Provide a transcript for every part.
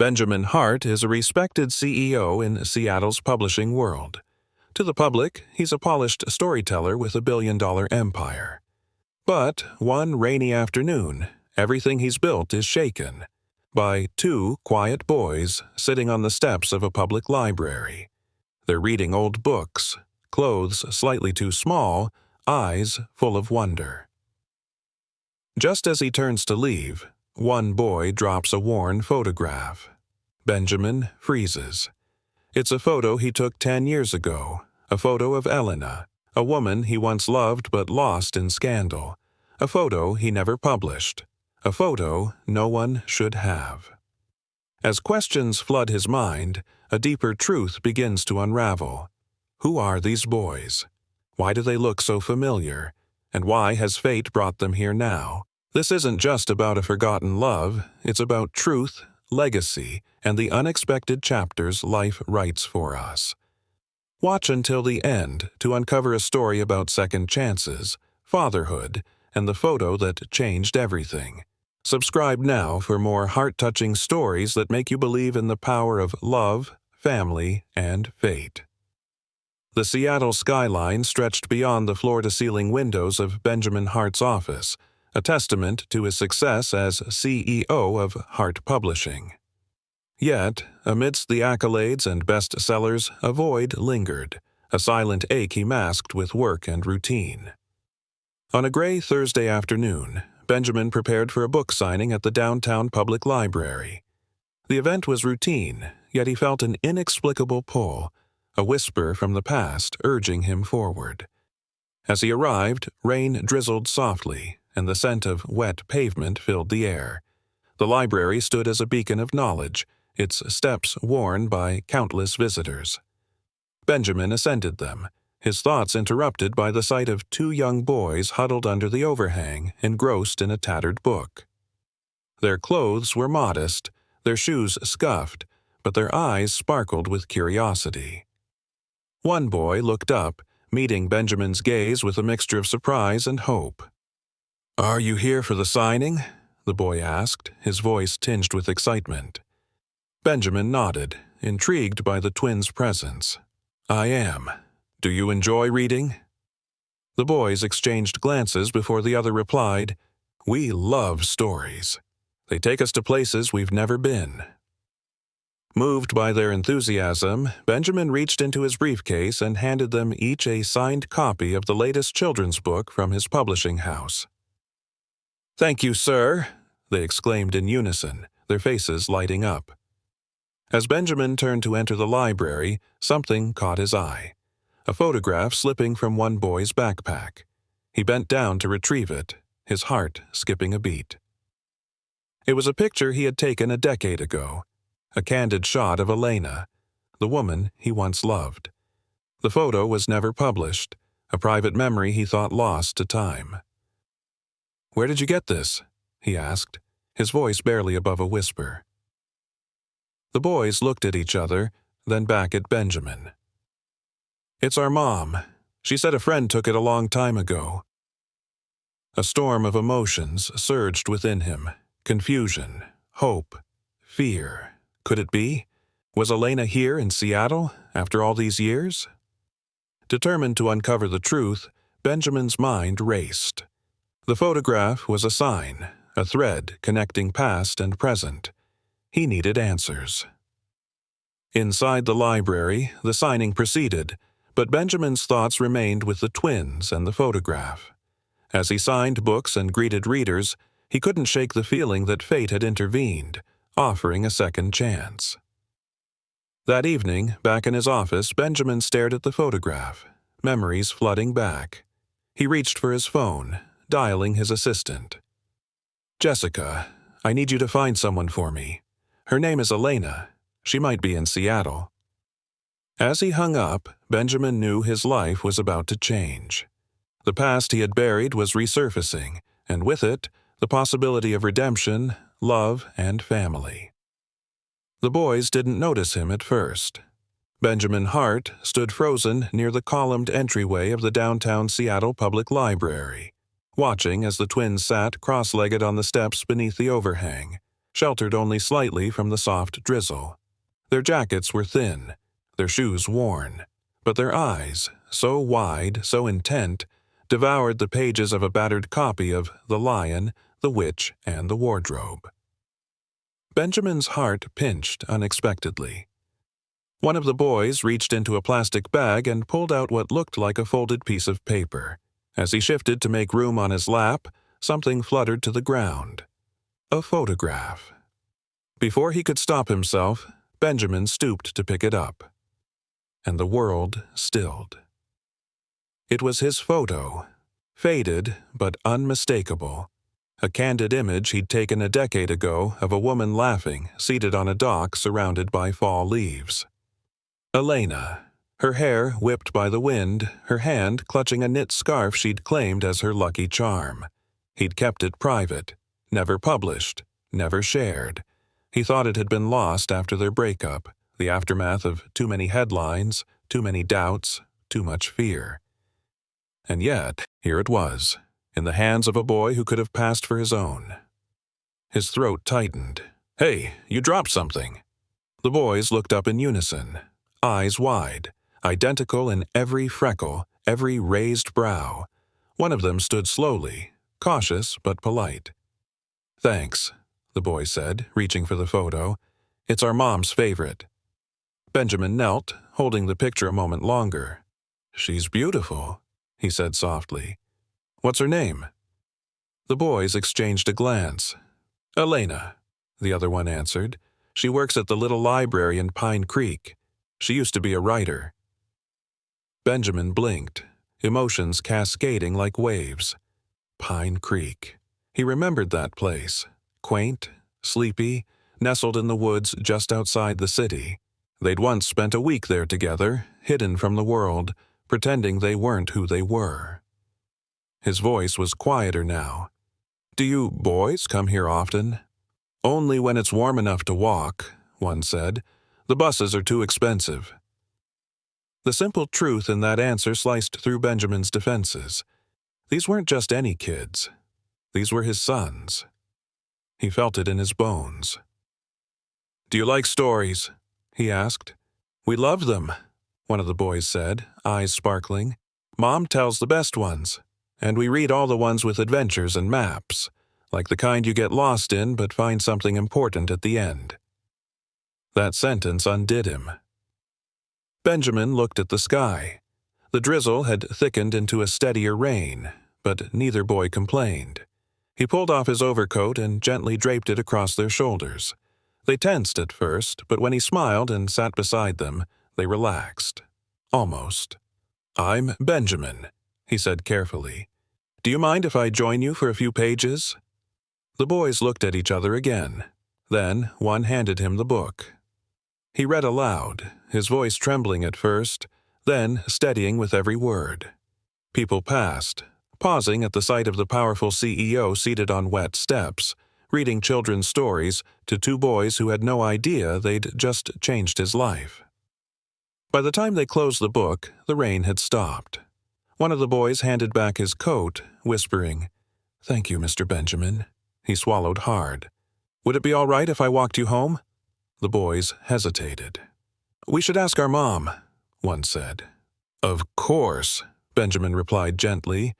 Benjamin Hart is a respected CEO in Seattle's publishing world. To the public, he's a polished storyteller with a billion-dollar empire. But one rainy afternoon, everything he's built is shaken by two quiet boys sitting on the steps of a public library. They're reading old books, clothes slightly too small, eyes full of wonder. Just as he turns to leave, one boy drops a worn photograph. Benjamin freezes. It's a photo he took 10 years ago, a photo of Elena, a woman he once loved but lost in scandal, a photo he never published, a photo no one should have. As questions flood his mind, a deeper truth begins to unravel. Who are these boys? Why do they look so familiar? And why has fate brought them here now? This isn't just about a forgotten love, it's about truth, legacy, and the unexpected chapters life writes for us. Watch until the end to uncover a story about second chances, fatherhood, and the photo that changed everything. Subscribe now for more heart-touching stories that make you believe in the power of love, family, and fate. The Seattle skyline stretched beyond the floor-to-ceiling windows of Benjamin Hart's office, a testament to his success as CEO of Hart Publishing. Yet, amidst the accolades and bestsellers, a void lingered, a silent ache he masked with work and routine. On a gray Thursday afternoon, Benjamin prepared for a book signing at the downtown public library. The event was routine, yet he felt an inexplicable pull, a whisper from the past urging him forward. As he arrived, rain drizzled softly, and the scent of wet pavement filled the air. The library stood as a beacon of knowledge, its steps worn by countless visitors. Benjamin ascended them, his thoughts interrupted by the sight of two young boys huddled under the overhang, engrossed in a tattered book. Their clothes were modest, their shoes scuffed, but their eyes sparkled with curiosity. One boy looked up, meeting Benjamin's gaze with a mixture of surprise and hope. "Are you here for the signing?" the boy asked, his voice tinged with excitement. Benjamin nodded, intrigued by the twins' presence. "I am. Do you enjoy reading?" The boys exchanged glances before the other replied, "We love stories. They take us to places we've never been." Moved by their enthusiasm, Benjamin reached into his briefcase and handed them each a signed copy of the latest children's book from his publishing house. "Thank you, sir," they exclaimed in unison, their faces lighting up. As Benjamin turned to enter the library, something caught his eye. A photograph slipping from one boy's backpack. He bent down to retrieve it, his heart skipping a beat. It was a picture he had taken a decade ago, a candid shot of Elena, the woman he once loved. The photo was never published, a private memory he thought lost to time. "Where did you get this?" he asked, his voice barely above a whisper. The boys looked at each other, then back at Benjamin. "It's our mom. She said a friend took it a long time ago." A storm of emotions surged within him. Confusion, hope, fear. Could it be? Was Elena here in Seattle after all these years? Determined to uncover the truth, Benjamin's mind raced. The photograph was a sign, a thread connecting past and present. He needed answers. Inside the library, the signing proceeded, but Benjamin's thoughts remained with the twins and the photograph. As he signed books and greeted readers, he couldn't shake the feeling that fate had intervened, offering a second chance. That evening, back in his office, Benjamin stared at the photograph, memories flooding back. He reached for his phone, dialing his assistant. "Jessica, I need you to find someone for me. Her name is Elena. She might be in Seattle." As he hung up, Benjamin knew his life was about to change. The past he had buried was resurfacing, and with it, the possibility of redemption, love, and family. The boys didn't notice him at first. Benjamin Hart stood frozen near the columned entryway of the downtown Seattle Public Library, watching as the twins sat cross-legged on the steps beneath the overhang, sheltered only slightly from the soft drizzle. Their jackets were thin, their shoes worn, but their eyes, so wide, so intent, devoured the pages of a battered copy of The Lion, the Witch, and the Wardrobe. Benjamin's heart pinched unexpectedly. One of the boys reached into a plastic bag and pulled out what looked like a folded piece of paper. As he shifted to make room on his lap, something fluttered to the ground. A photograph. Before he could stop himself, Benjamin stooped to pick it up. And the world stilled. It was his photo, faded but unmistakable, a candid image he'd taken a decade ago of a woman laughing, seated on a dock surrounded by fall leaves. Elena, her hair whipped by the wind, her hand clutching a knit scarf she'd claimed as her lucky charm. He'd kept it private, never published, never shared. He thought it had been lost after their breakup, the aftermath of too many headlines, too many doubts, too much fear. And yet, here it was, in the hands of a boy who could have passed for his own. His throat tightened. "Hey, you dropped something." The boys looked up in unison, eyes wide, identical in every freckle, every raised brow. One of them stood slowly, cautious but polite. "Thanks," the boy said, reaching for the photo. "It's our mom's favorite." Benjamin knelt, holding the picture a moment longer. "She's beautiful," he said softly. "What's her name?" The boys exchanged a glance. "Elena," the other one answered. "She works at the little library in Pine Creek. She used to be a writer." Benjamin blinked, emotions cascading like waves. Pine Creek. He remembered that place. Quaint, sleepy, nestled in the woods just outside the city. They'd once spent a week there together, hidden from the world, pretending they weren't who they were. His voice was quieter now. "Do you boys come here often?" "Only when it's warm enough to walk," one said. "The buses are too expensive." The simple truth in that answer sliced through Benjamin's defenses. These weren't just any kids. These were his sons. He felt it in his bones. "Do you like stories?" he asked. "We love them," one of the boys said, eyes sparkling. "Mom tells the best ones, and we read all the ones with adventures and maps, like the kind you get lost in but find something important at the end." That sentence undid him. Benjamin looked at the sky. The drizzle had thickened into a steadier rain, but neither boy complained. He pulled off his overcoat and gently draped it across their shoulders. They tensed at first, but when he smiled and sat beside them, they relaxed. Almost. "I'm Benjamin," he said carefully. "Do you mind if I join you for a few pages?" The boys looked at each other again. Then one handed him the book. He read aloud, his voice trembling at first, then steadying with every word. People passed, pausing at the sight of the powerful CEO seated on wet steps, reading children's stories to two boys who had no idea they'd just changed his life. By the time they closed the book, the rain had stopped. One of the boys handed back his coat, whispering, "Thank you, Mr. Benjamin." He swallowed hard. "Would it be all right if I walked you home?" The boys hesitated. "We should ask our mom," one said. "Of course," Benjamin replied gently.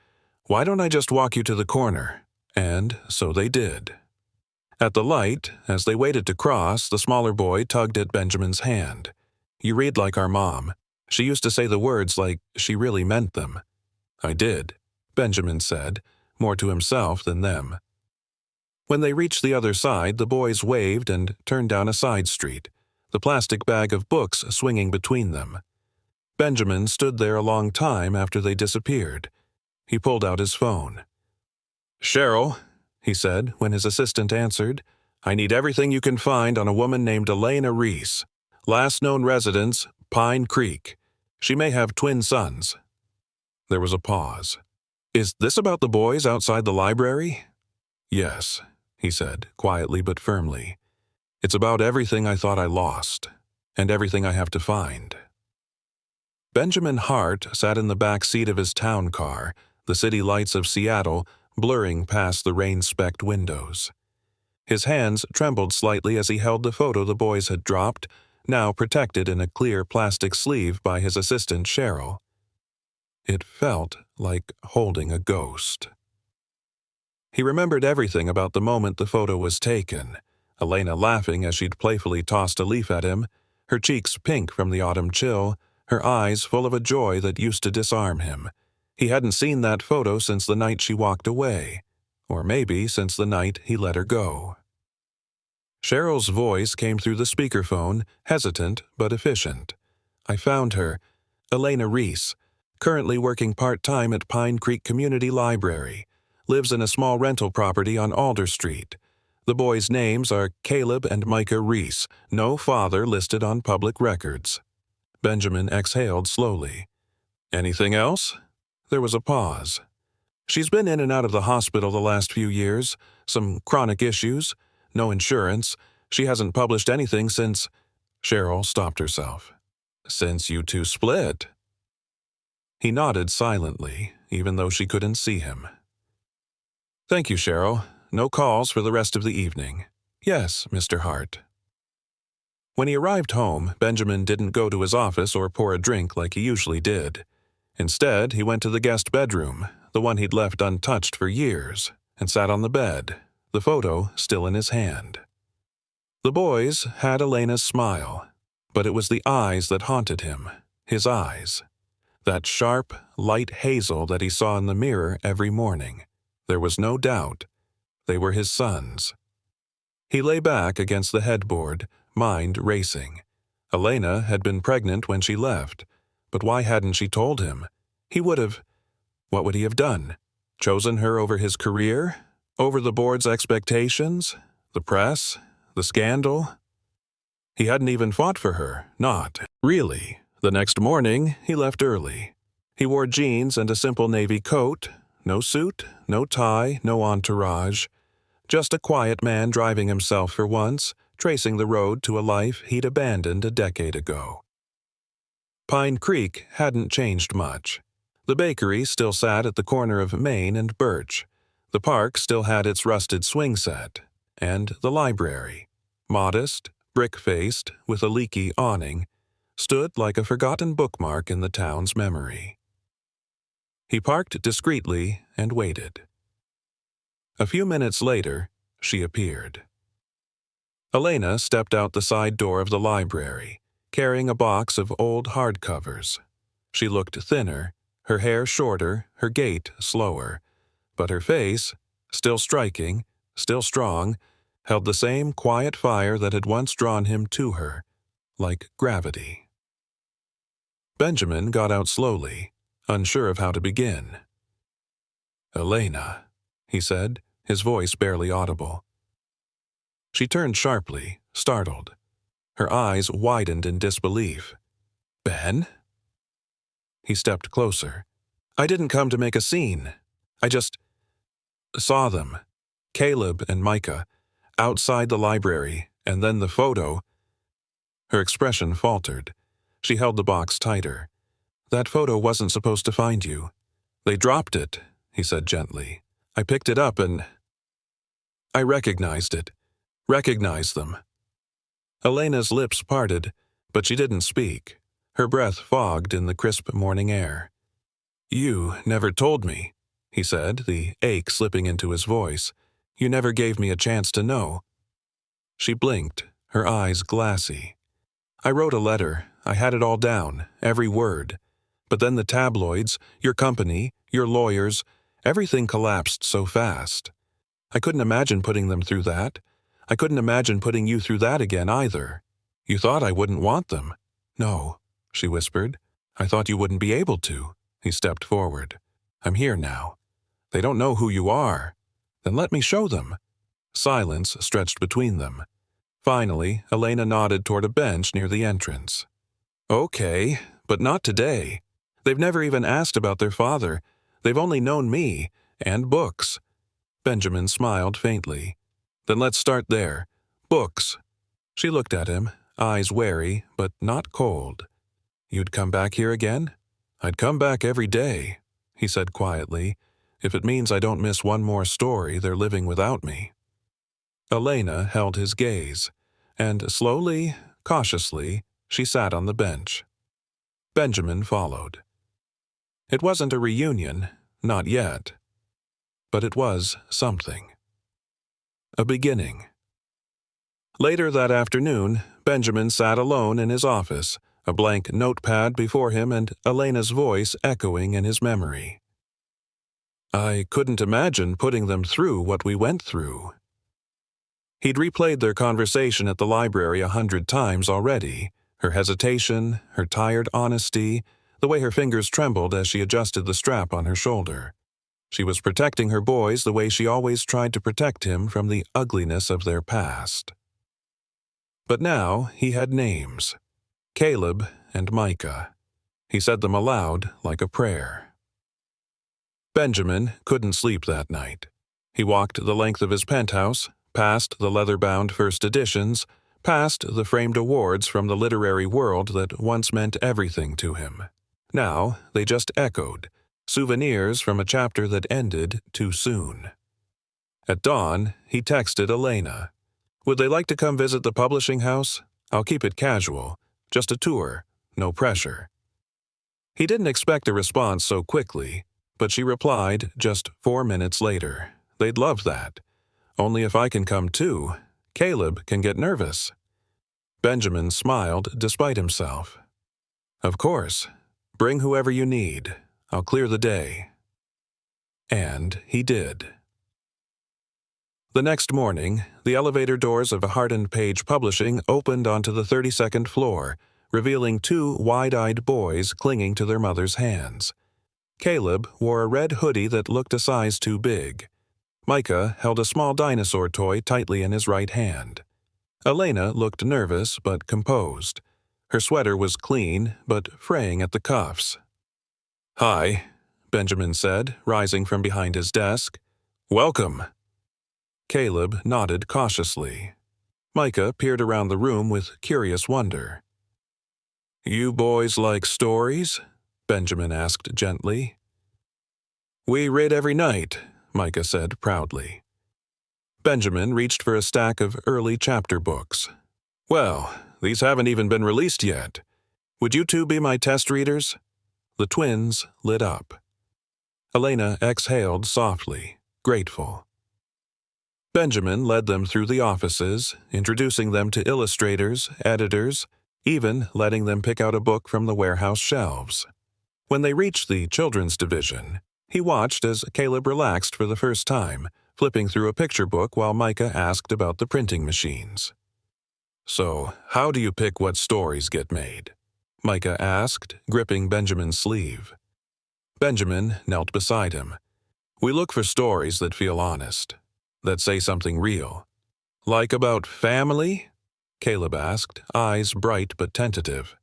"Why don't I just walk you to the corner?" And so they did. At the light, as they waited to cross, the smaller boy tugged at Benjamin's hand. "You read like our mom. She used to say the words like she really meant them." "I did," Benjamin said, more to himself than them. When they reached the other side, the boys waved and turned down a side street, the plastic bag of books swinging between them. Benjamin stood there a long time after they disappeared. He pulled out his phone. "Cheryl," he said when his assistant answered, "I need everything you can find on a woman named Elena Reese. Last known residence, Pine Creek. She may have twin sons." There was a pause. "Is this about the boys outside the library?" "Yes," he said, quietly but firmly. "It's about everything I thought I lost, and everything I have to find." Benjamin Hart sat in the back seat of his town car, the city lights of Seattle blurring past the rain-specked windows. His hands trembled slightly as he held the photo the boys had dropped, now protected in a clear plastic sleeve by his assistant Cheryl. It felt like holding a ghost. He remembered everything about the moment the photo was taken. Elena laughing as she'd playfully tossed a leaf at him, her cheeks pink from the autumn chill, her eyes full of a joy that used to disarm him. He hadn't seen that photo since the night she walked away, or maybe since the night he let her go. Cheryl's voice came through the speakerphone, hesitant but efficient. I found her, Elena Reese, currently working part-time at Pine Creek Community Library, lives in a small rental property on Alder Street. The boys' names are Caleb and Micah Reese, no father listed on public records. Benjamin exhaled slowly. Anything else? There was a pause. She's been in and out of the hospital the last few years, some chronic issues, no insurance. She hasn't published anything since... Cheryl stopped herself. Since you two split. He nodded silently, even though she couldn't see him. Thank you, Cheryl. No calls for the rest of the evening. Yes, Mr. Hart. When he arrived home, Benjamin didn't go to his office or pour a drink like he usually did. Instead, he went to the guest bedroom, the one he'd left untouched for years, and sat on the bed, the photo still in his hand. The boys had Elena's smile, but it was the eyes that haunted him, his eyes. That sharp, light hazel that he saw in the mirror every morning. There was no doubt. They were his sons. He lay back against the headboard, mind racing. Elena had been pregnant when she left, but why hadn't she told him? He would have... What would he have done? Chosen her over his career? Over the board's expectations? The press? The scandal? He hadn't even fought for her, not really. The next morning, he left early. He wore jeans and a simple navy coat, no suit, no tie, no entourage. Just a quiet man driving himself for once, tracing the road to a life he'd abandoned a decade ago. Pine Creek hadn't changed much. The bakery still sat at the corner of Main and Birch. The park still had its rusted swing set. And the library, modest, brick-faced, with a leaky awning, stood like a forgotten bookmark in the town's memory. He parked discreetly and waited. A few minutes later, she appeared. Elena stepped out the side door of the library, carrying a box of old hardcovers. She looked thinner, her hair shorter, her gait slower, but her face, still striking, still strong, held the same quiet fire that had once drawn him to her, like gravity. Benjamin got out slowly, unsure of how to begin. "Elena," he said, his voice barely audible. She turned sharply, startled. Her eyes widened in disbelief. "Ben?" He stepped closer. "I didn't come to make a scene. I just saw them, Caleb and Micah, outside the library, and then the photo." Her expression faltered. She held the box tighter. "That photo wasn't supposed to find you. They dropped it," he said gently. "I picked it up and I recognized it. Recognized them." Elena's lips parted, but she didn't speak. Her breath fogged in the crisp morning air. "You never told me," he said, the ache slipping into his voice. "You never gave me a chance to know." She blinked, her eyes glassy. "I wrote a letter. I had it all down, every word. But then the tabloids, your company, your lawyers, everything collapsed so fast. I couldn't imagine putting them through that. I couldn't imagine putting you through that again either. You thought I wouldn't want them." "No," she whispered. "I thought you wouldn't be able to." He stepped forward. "I'm here now. They don't know who you are. Then let me show them." Silence stretched between them. Finally, Elena nodded toward a bench near the entrance. "Okay, but not today. They've never even asked about their father. They've only known me, and books." Benjamin smiled faintly. "Then let's start there. Books." She looked at him, eyes wary, but not cold. "You'd come back here again?" "I'd come back every day," he said quietly, "if it means I don't miss one more story they're living without me." Elena held his gaze, and slowly, cautiously, she sat on the bench. Benjamin followed. It wasn't a reunion, not yet, but it was something. A beginning. Later that afternoon, Benjamin sat alone in his office, a blank notepad before him and Elena's voice echoing in his memory. I couldn't imagine putting them through what we went through. He'd replayed their conversation at the library 100 times already, her hesitation, her tired honesty, the way her fingers trembled as she adjusted the strap on her shoulder. She was protecting her boys the way she always tried to protect him from the ugliness of their past. But now he had names. Caleb and Micah. He said them aloud like a prayer. Benjamin couldn't sleep that night. He walked the length of his penthouse, past the leather-bound first editions, past the framed awards from the literary world that once meant everything to him. Now they just echoed, souvenirs from a chapter that ended too soon. At dawn, he texted Elena. Would they like to come visit the publishing house? I'll keep it casual, just a tour, no pressure. He didn't expect a response so quickly, but she replied just 4 minutes later. They'd love that. Only if I can come too, Caleb can get nervous. Benjamin smiled despite himself. Of course. Bring whoever you need. I'll clear the day. And he did. The next morning, the elevator doors of Hart & Page Publishing opened onto the 32nd floor, revealing 2 wide-eyed boys clinging to their mother's hands. Caleb wore a red hoodie that looked a size too big. Micah held a small dinosaur toy tightly in his right hand. Elena looked nervous but composed. Her sweater was clean but fraying at the cuffs. Hi, Benjamin said, rising from behind his desk. Welcome. Caleb nodded cautiously. Micah peered around the room with curious wonder. You boys like stories? Benjamin asked gently. We read every night, Micah said proudly. Benjamin reached for a stack of early chapter books. Well, these haven't even been released yet. Would you 2 be my test readers? The twins lit up. Elena exhaled softly, grateful. Benjamin led them through the offices, introducing them to illustrators, editors, even letting them pick out a book from the warehouse shelves. When they reached the children's division, he watched as Caleb relaxed for the first time, flipping through a picture book while Micah asked about the printing machines. So, how do you pick what stories get made? Micah asked, gripping Benjamin's sleeve. Benjamin knelt beside him. We look for stories that feel honest, that say something real. Like about family? Caleb asked, eyes bright but tentative.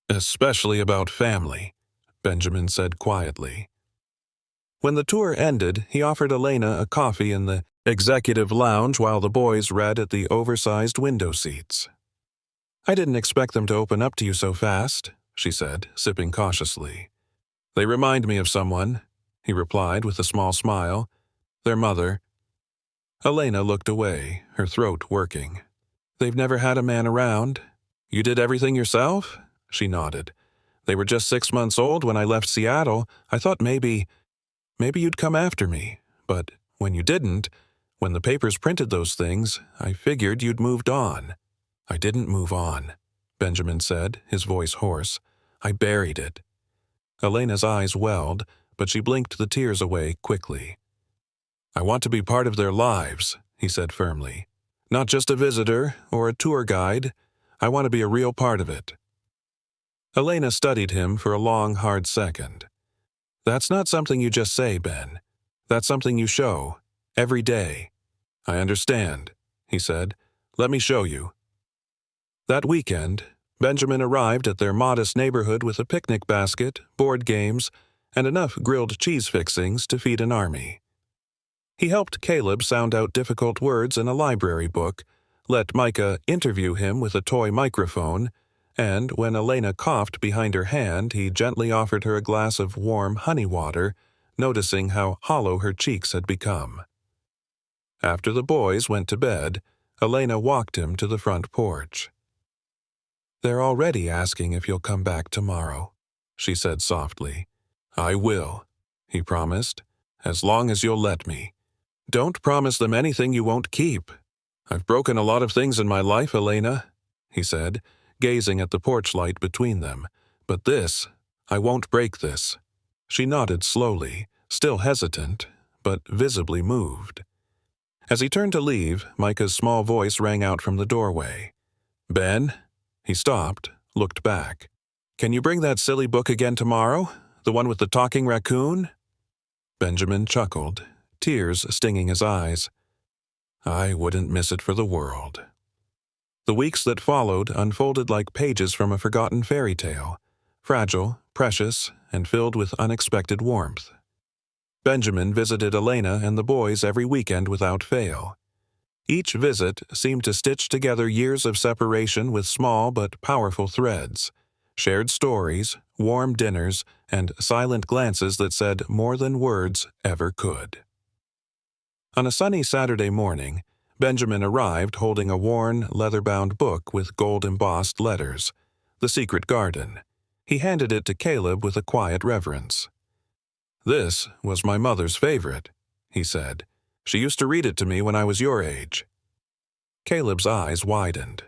Especially about family, Benjamin said quietly. When the tour ended, he offered Elena a coffee in the executive lounge while the boys read at the oversized window seats. I didn't expect them to open up to you so fast, she said, sipping cautiously. They remind me of someone, he replied with a small smile. Their mother. Elena looked away, her throat working. They've never had a man around. You did everything yourself? She nodded. They were just 6 months old when I left Seattle. I thought maybe you'd come after me. But when you didn't, when the papers printed those things, I figured you'd moved on. I didn't move on, Benjamin said, his voice hoarse. I buried it. Elena's eyes welled, but she blinked the tears away quickly. I want to be part of their lives, he said firmly. Not just a visitor or a tour guide. I want to be a real part of it. Elena studied him for a long, hard second. That's not something you just say, Ben. That's something you show, every day. I understand, he said. Let me show you. That weekend, Benjamin arrived at their modest neighborhood with a picnic basket, board games, and enough grilled cheese fixings to feed an army. He helped Caleb sound out difficult words in a library book, let Micah interview him with a toy microphone, and when Elena coughed behind her hand, he gently offered her a glass of warm honey water, noticing how hollow her cheeks had become. After the boys went to bed, Elena walked him to the front porch. "They're already asking if you'll come back tomorrow," she said softly. "I will," he promised, "as long as you'll let me. Don't promise them anything you won't keep." "I've broken a lot of things in my life, Elena," he said, gazing at the porch light between them. "But I won't break this." She nodded slowly, still hesitant, but visibly moved. As he turned to leave, Micah's small voice rang out from the doorway. "Ben?" He stopped, looked back. "Can you bring that silly book again tomorrow? The one with the talking raccoon?" Benjamin chuckled, tears stinging his eyes. "I wouldn't miss it for the world." The weeks that followed unfolded like pages from a forgotten fairy tale, fragile, precious, and filled with unexpected warmth. Benjamin visited Elena and the boys every weekend without fail. Each visit seemed to stitch together years of separation with small but powerful threads, shared stories, warm dinners, and silent glances that said more than words ever could. On a sunny Saturday morning, Benjamin arrived holding a worn, leather-bound book with gold-embossed letters, The Secret Garden. He handed it to Caleb with a quiet reverence. "This was my mother's favorite," he said. "She used to read it to me when I was your age." Caleb's eyes widened.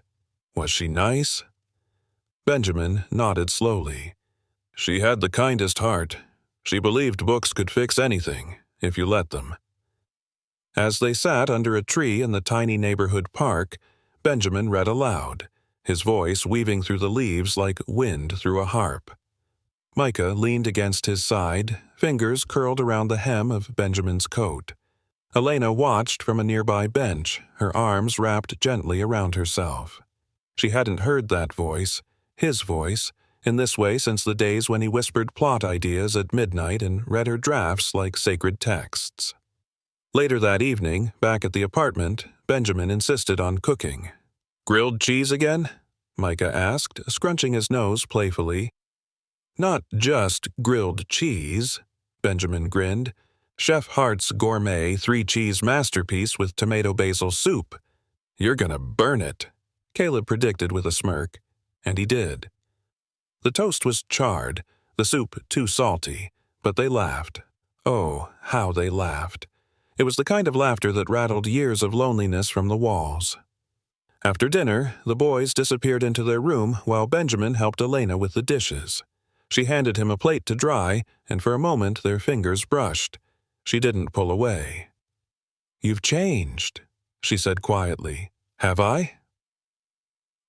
"Was she nice?" Benjamin nodded slowly. "She had the kindest heart. She believed books could fix anything, if you let them." As they sat under a tree in the tiny neighborhood park, Benjamin read aloud, his voice weaving through the leaves like wind through a harp. Micah leaned against his side, fingers curled around the hem of Benjamin's coat. Elena watched from a nearby bench, her arms wrapped gently around herself. She hadn't heard that voice, his voice, in this way since the days when he whispered plot ideas at midnight and read her drafts like sacred texts. Later that evening, back at the apartment, Benjamin insisted on cooking. "Grilled cheese again?" Micah asked, scrunching his nose playfully. "Not just grilled cheese," Benjamin grinned. "Chef Hart's gourmet 3-cheese masterpiece with tomato basil soup. You're gonna burn it," Caleb predicted with a smirk. And he did. The toast was charred, the soup too salty, but they laughed. Oh, how they laughed. It was the kind of laughter that rattled years of loneliness from the walls. After dinner, the boys disappeared into their room while Benjamin helped Elena with the dishes. She handed him a plate to dry, and for a moment their fingers brushed. She didn't pull away. "You've changed," she said quietly. "Have I?"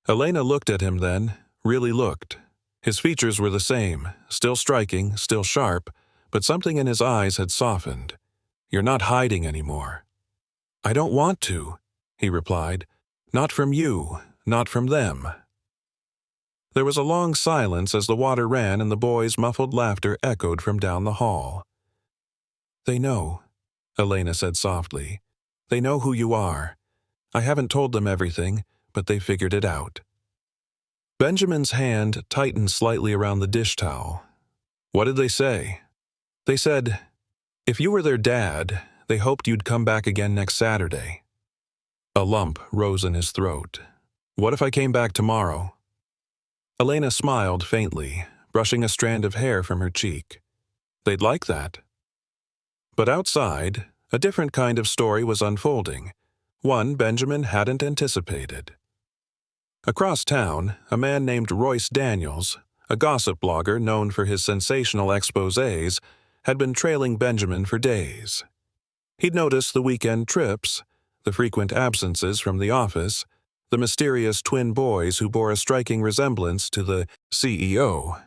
Elena looked at him then, really looked. His features were the same, still striking, still sharp, but something in his eyes had softened. "You're not hiding anymore." "I don't want to," he replied. "Not from you, not from them." There was a long silence as the water ran and the boys' muffled laughter echoed from down the hall. "They know," Elena said softly. "They know who you are. I haven't told them everything, but they figured it out." Benjamin's hand tightened slightly around the dish towel. "What did they say?" "They said, if you were their dad, they hoped you'd come back again next Saturday." A lump rose in his throat. "What if I came back tomorrow?" Elena smiled faintly, brushing a strand of hair from her cheek. "They'd like that." But outside, a different kind of story was unfolding, one Benjamin hadn't anticipated. Across town, a man named Royce Daniels, a gossip blogger known for his sensational exposés, had been trailing Benjamin for days. He'd noticed the weekend trips, the frequent absences from the office, the mysterious twin boys who bore a striking resemblance to the CEO.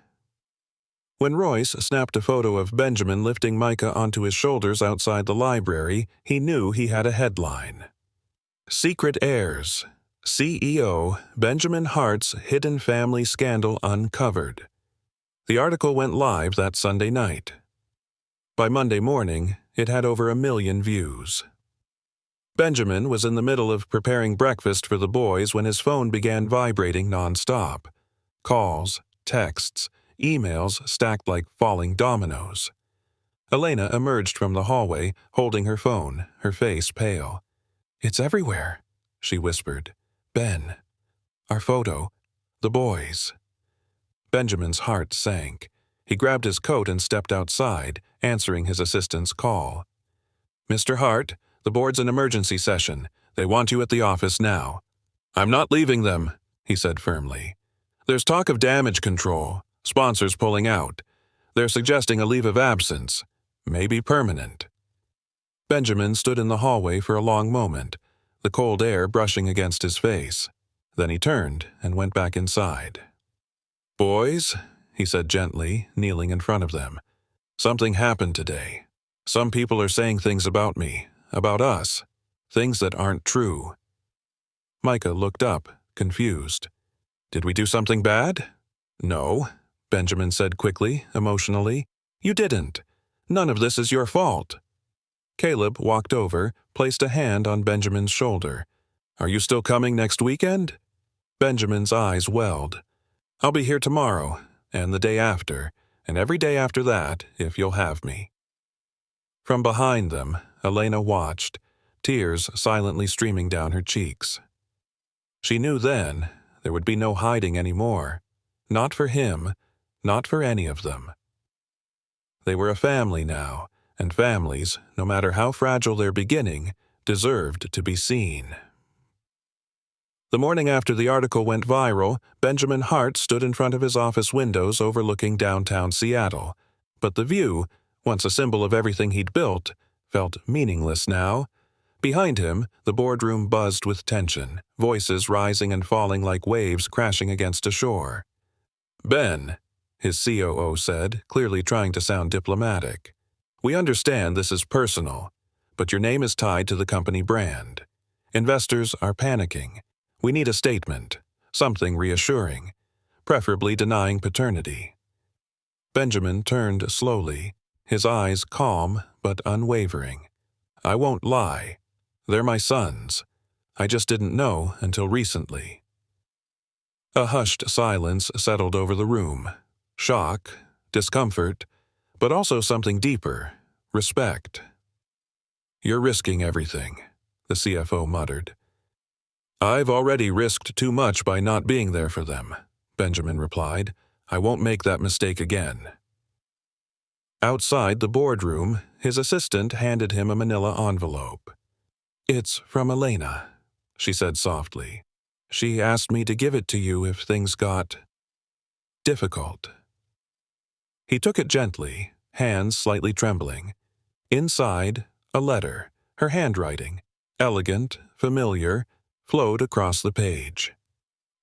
When Royce snapped a photo of Benjamin lifting Micah onto his shoulders outside the library, he knew he had a headline. "Secret Heirs. CEO Benjamin Hart's Hidden Family Scandal Uncovered." The article went live that Sunday night. By Monday morning, it had over 1 million views. Benjamin was in the middle of preparing breakfast for the boys when his phone began vibrating nonstop. Calls, texts, emails stacked like falling dominoes. Elena emerged from the hallway, holding her phone, her face pale. It's everywhere, she whispered. Ben. Our photo. The boys. Benjamin's heart sank. He grabbed his coat and stepped outside, answering his assistant's call. Mr. Hart, the board's in emergency session. They want you at the office now. I'm not leaving them, he said firmly. There's talk of damage control, sponsors pulling out. They're suggesting a leave of absence, maybe permanent. Benjamin stood in the hallway for a long moment, the cold air brushing against his face. Then he turned and went back inside. Boys, he said gently, kneeling in front of them. Something happened today. Some people are saying things about me, about us, things that aren't true. Micah looked up, confused. Did we do something bad? No, Benjamin said quickly, emotionally. You didn't. None of this is your fault. Caleb walked over, placed a hand on Benjamin's shoulder. Are you still coming next weekend? Benjamin's eyes welled. I'll be here tomorrow, and the day after, and every day after that, if you'll have me. From behind them, Elena watched, tears silently streaming down her cheeks. She knew then there would be no hiding anymore. Not for him, not for any of them. They were a family now, and families, no matter how fragile their beginning, deserved to be seen. The morning after the article went viral, Benjamin Hart stood in front of his office windows overlooking downtown Seattle. But the view, once a symbol of everything he'd built, felt meaningless now. Behind him, the boardroom buzzed with tension, voices rising and falling like waves crashing against a shore. Ben, his COO said, clearly trying to sound diplomatic. We understand this is personal, but your name is tied to the company brand. Investors are panicking. We need a statement, something reassuring, preferably denying paternity. Benjamin turned slowly, his eyes calm but unwavering. I won't lie. They're my sons. I just didn't know until recently. A hushed silence settled over the room. Shock, discomfort, but also something deeper, respect. You're risking everything, the CFO muttered. I've already risked too much by not being there for them, Benjamin replied. I won't make that mistake again. Outside the boardroom, his assistant handed him a manila envelope. It's from Elena, she said softly. She asked me to give it to you if things got difficult. He took it gently, hands slightly trembling. Inside, a letter, her handwriting, elegant, familiar, flowed across the page.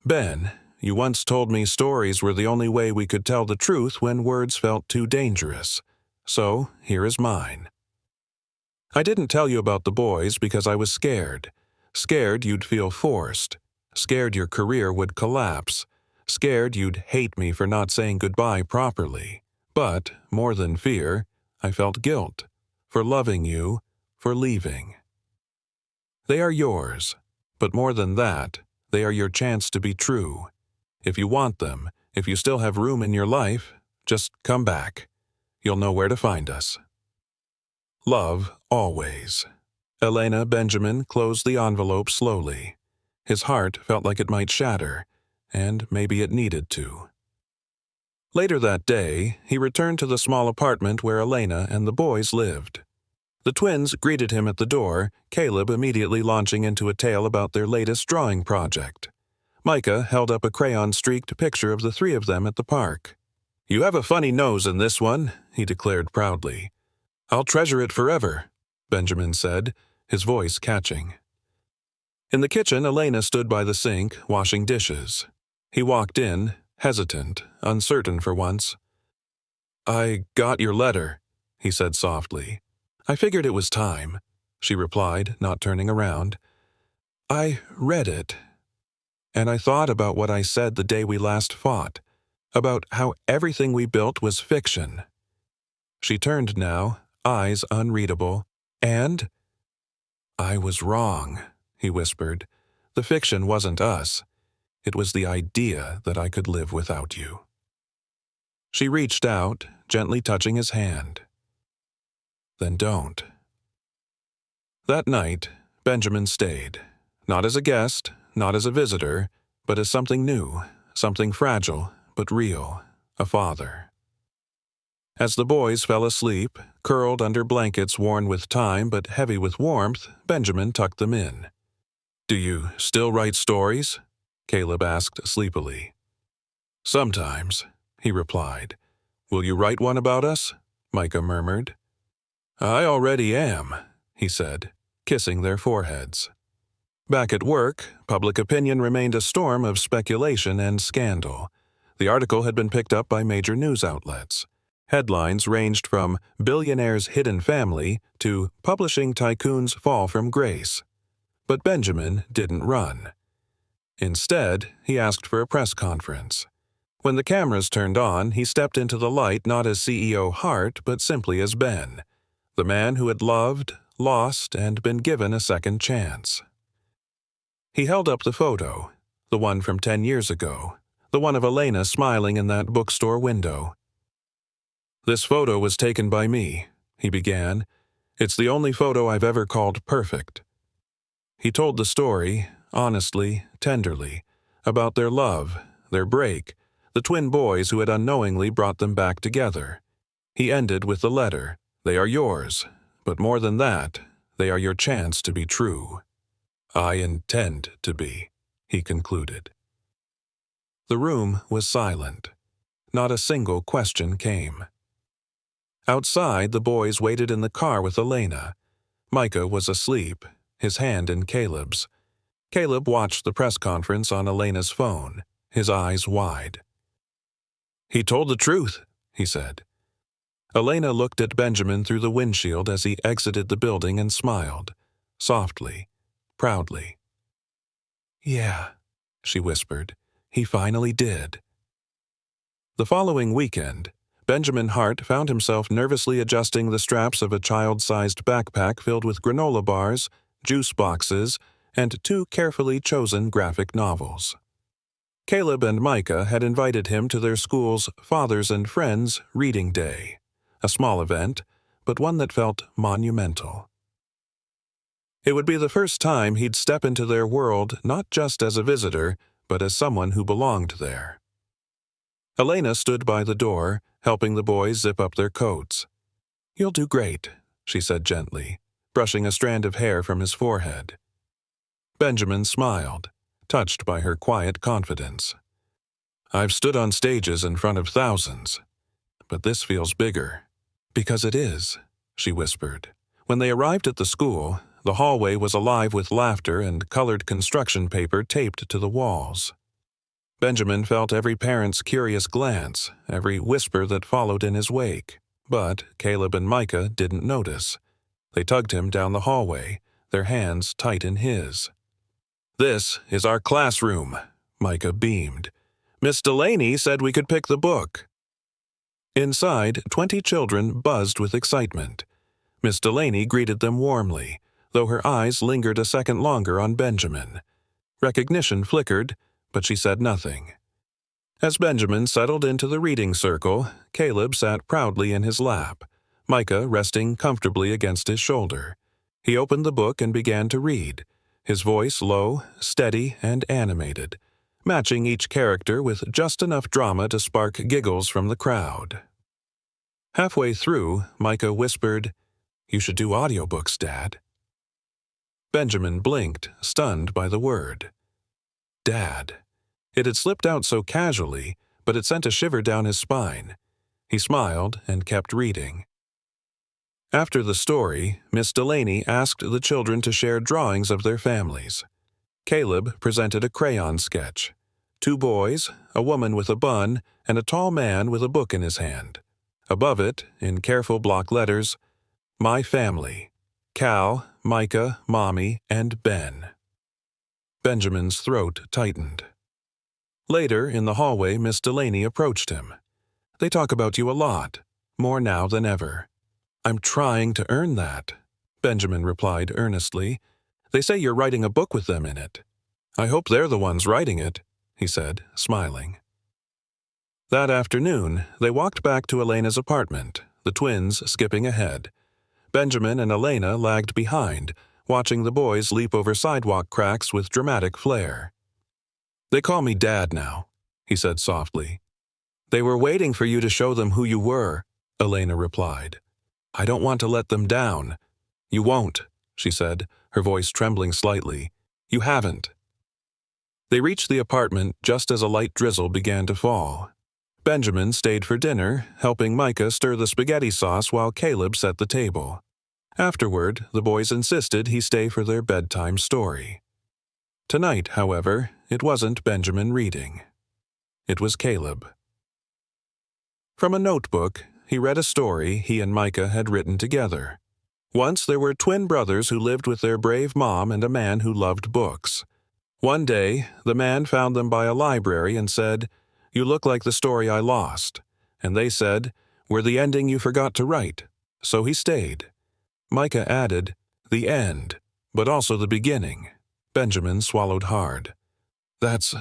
Ben, you once told me stories were the only way we could tell the truth when words felt too dangerous. So, here is mine. I didn't tell you about the boys because I was scared. Scared you'd feel forced. Scared your career would collapse. Scared you'd hate me for not saying goodbye properly. But, more than fear, I felt guilt. For loving you, for leaving. They are yours. But more than that, they are your chance to be true. If you want them, if you still have room in your life, just come back. You'll know where to find us. Love, always. Elena Benjamin closed the envelope slowly. His heart felt like it might shatter, and maybe it needed to. Later that day, he returned to the small apartment where Elena and the boys lived. The twins greeted him at the door, Caleb immediately launching into a tale about their latest drawing project. Micah held up a crayon-streaked picture of the three of them at the park. You have a funny nose in this one, he declared proudly. I'll treasure it forever, Benjamin said, his voice catching. In the kitchen, Elena stood by the sink, washing dishes. He walked in, hesitant, uncertain for once. I got your letter, he said softly. I figured it was time, she replied, not turning around. I read it, and I thought about what I said the day we last fought, about how everything we built was fiction. She turned now, eyes unreadable, and I was wrong, he whispered. The fiction wasn't us. It was the idea that I could live without you. She reached out, gently touching his hand. Then don't. That night, Benjamin stayed, not as a guest, not as a visitor, but as something new, something fragile but real, a father. As the boys fell asleep, curled under blankets worn with time but heavy with warmth, Benjamin tucked them in. "Do you still write stories?" Caleb asked sleepily. "Sometimes," he replied. "Will you write one about us?" Micah murmured. "I already am," he said, kissing their foreheads. Back at work, public opinion remained a storm of speculation and scandal. The article had been picked up by major news outlets. Headlines ranged from "Billionaire's Hidden Family" to "Publishing Tycoon's Fall from Grace." But Benjamin didn't run. Instead, he asked for a press conference. When the cameras turned on, he stepped into the light not as CEO Hart, but simply as Ben, the man who had loved, lost, and been given a second chance. He held up the photo, the one from 10 years ago, the one of Elena smiling in that bookstore window. "This photo was taken by me," he began. "It's the only photo I've ever called perfect." He told the story, honestly, tenderly, about their love, their break, the twin boys who had unknowingly brought them back together. He ended with the letter. "They are yours, but more than that, they are your chance to be true." "I intend to be," he concluded. The room was silent. Not a single question came. Outside, the boys waited in the car with Elena. Micah was asleep, his hand in Caleb's. Caleb watched the press conference on Elena's phone, his eyes wide. "He told the truth," he said. Elena looked at Benjamin through the windshield as he exited the building and smiled, softly, proudly. "Yeah," she whispered, "he finally did." The following weekend, Benjamin Hart found himself nervously adjusting the straps of a child-sized backpack filled with granola bars, juice boxes, and 2 carefully chosen graphic novels. Caleb and Micah had invited him to their school's Fathers and Friends Reading Day, a small event, but one that felt monumental. It would be the first time he'd step into their world not just as a visitor, but as someone who belonged there. Elena stood by the door, helping the boys zip up their coats. "You'll do great," she said gently, brushing a strand of hair from his forehead. Benjamin smiled, touched by her quiet confidence. "I've stood on stages in front of thousands, but this feels bigger." "Because it is," she whispered. When they arrived at the school, the hallway was alive with laughter and colored construction paper taped to the walls. Benjamin felt every parent's curious glance, every whisper that followed in his wake, but Caleb and Micah didn't notice. They tugged him down the hallway, their hands tight in his. "This is our classroom," Micah beamed. "Miss Delaney said we could pick the book." Inside, 20 children buzzed with excitement. Miss Delaney greeted them warmly, though her eyes lingered a second longer on Benjamin. Recognition flickered, but she said nothing. As Benjamin settled into the reading circle, Caleb sat proudly in his lap, Micah resting comfortably against his shoulder. He opened the book and began to read, his voice low, steady, and animated, matching each character with just enough drama to spark giggles from the crowd. Halfway through, Micah whispered, "You should do audiobooks, Dad." Benjamin blinked, stunned by the word. Dad. It had slipped out so casually, but it sent a shiver down his spine. He smiled and kept reading. After the story, Miss Delaney asked the children to share drawings of their families. Caleb presented a crayon sketch. 2 boys, a woman with a bun, and a tall man with a book in his hand. Above it, in careful block letters, "My family. Cal, Micah, Mommy, and Ben." Benjamin's throat tightened. Later, in the hallway, Miss Delaney approached him. "They talk about you a lot, more now than ever." "I'm trying to earn that," Benjamin replied earnestly. "They say you're writing a book with them in it." "I hope they're the ones writing it," he said, smiling. That afternoon, they walked back to Elena's apartment, the twins skipping ahead. Benjamin and Elena lagged behind, watching the boys leap over sidewalk cracks with dramatic flair. "They call me Dad now," he said softly. "They were waiting for you to show them who you were," Elena replied. "I don't want to let them down." "You won't," she said, her voice trembling slightly. "You haven't." They reached the apartment just as a light drizzle began to fall. Benjamin stayed for dinner, helping Micah stir the spaghetti sauce while Caleb set the table. Afterward, the boys insisted he stay for their bedtime story. Tonight, however, it wasn't Benjamin reading. It was Caleb. From a notebook, he read a story he and Micah had written together. Once there were twin brothers who lived with their brave mom and a man who loved books. One day, the man found them by a library and said, "You look like the story I lost." And they said, "We're the ending you forgot to write." So he stayed. Micah added, "The end, but also the beginning." Benjamin swallowed hard. "That's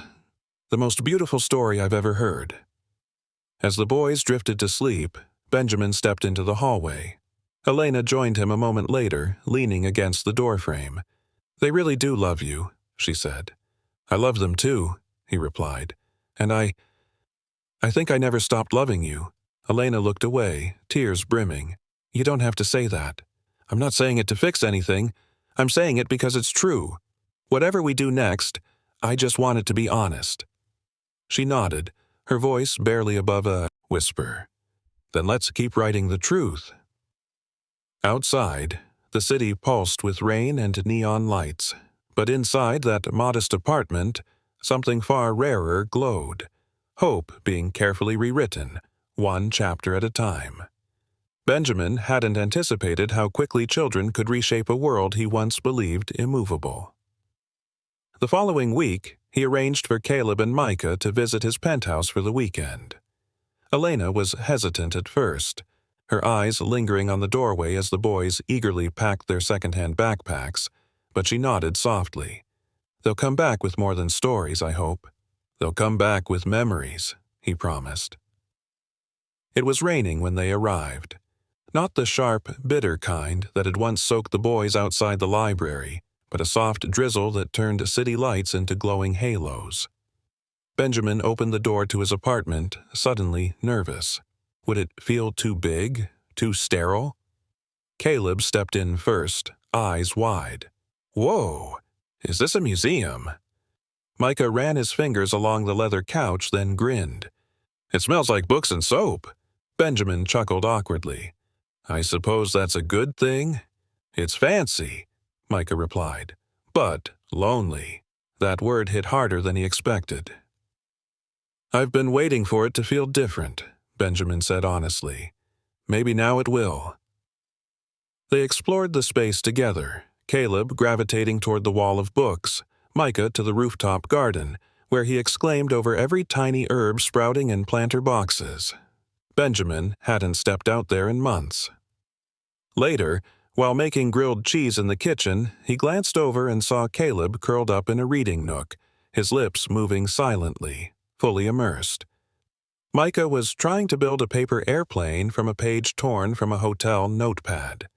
the most beautiful story I've ever heard." As the boys drifted to sleep, Benjamin stepped into the hallway. Elena joined him a moment later, leaning against the doorframe. "They really do love you," she said. "I love them too," he replied. "And I think I never stopped loving you." Elena looked away, tears brimming. "You don't have to say that. I'm not saying it to fix anything. I'm saying it because it's true. Whatever we do next, I just want it to be honest." She nodded, her voice barely above a whisper. "Then let's keep writing the truth." Outside, the city pulsed with rain and neon lights, but inside that modest apartment, something far rarer glowed, hope being carefully rewritten, one chapter at a time. Benjamin hadn't anticipated how quickly children could reshape a world he once believed immovable. The following week, he arranged for Caleb and Micah to visit his penthouse for the weekend. Elena was hesitant at first, her eyes lingering on the doorway as the boys eagerly packed their second-hand backpacks, but she nodded softly. "They'll come back with more than stories, I hope. They'll come back with memories," he promised. It was raining when they arrived. Not the sharp, bitter kind that had once soaked the boys outside the library, but a soft drizzle that turned city lights into glowing halos. Benjamin opened the door to his apartment, suddenly nervous. Would it feel too big, too sterile? Caleb stepped in first, eyes wide. "Whoa! Is this a museum?" Micah ran his fingers along the leather couch, then grinned. "It smells like books and soap." Benjamin chuckled awkwardly. "I suppose that's a good thing?" "It's fancy," Micah replied. "But lonely." That word hit harder than he expected. "I've been waiting for it to feel different," Benjamin said honestly. "Maybe now it will." They explored the space together, Caleb gravitating toward the wall of books, Micah to the rooftop garden, where he exclaimed over every tiny herb sprouting in planter boxes. Benjamin hadn't stepped out there in months. Later, while making grilled cheese in the kitchen, he glanced over and saw Caleb curled up in a reading nook, his lips moving silently, fully immersed. Micah was trying to build a paper airplane from a page torn from a hotel notepad.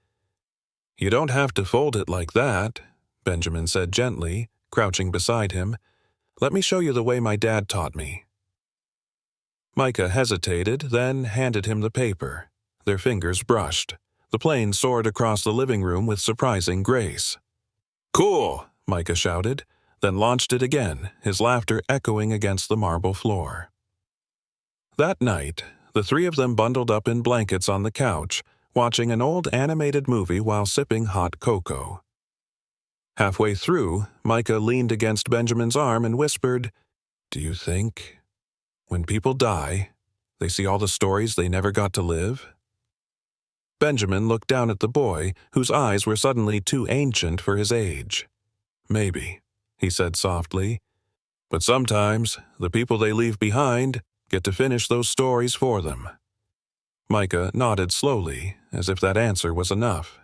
"You don't have to fold it like that," Benjamin said gently, crouching beside him. "Let me show you the way my dad taught me." Micah hesitated, then handed him the paper. Their fingers brushed. The plane soared across the living room with surprising grace. "Cool!" Micah shouted, then launched it again, his laughter echoing against the marble floor. That night, the three of them bundled up in blankets on the couch, watching an old animated movie while sipping hot cocoa. Halfway through, Micah leaned against Benjamin's arm and whispered, "Do you think, when people die, they see all the stories they never got to live?" Benjamin looked down at the boy, whose eyes were suddenly too ancient for his age. "Maybe," he said softly. "But sometimes, the people they leave behind get to finish those stories for them." Micah nodded slowly, as if that answer was enough.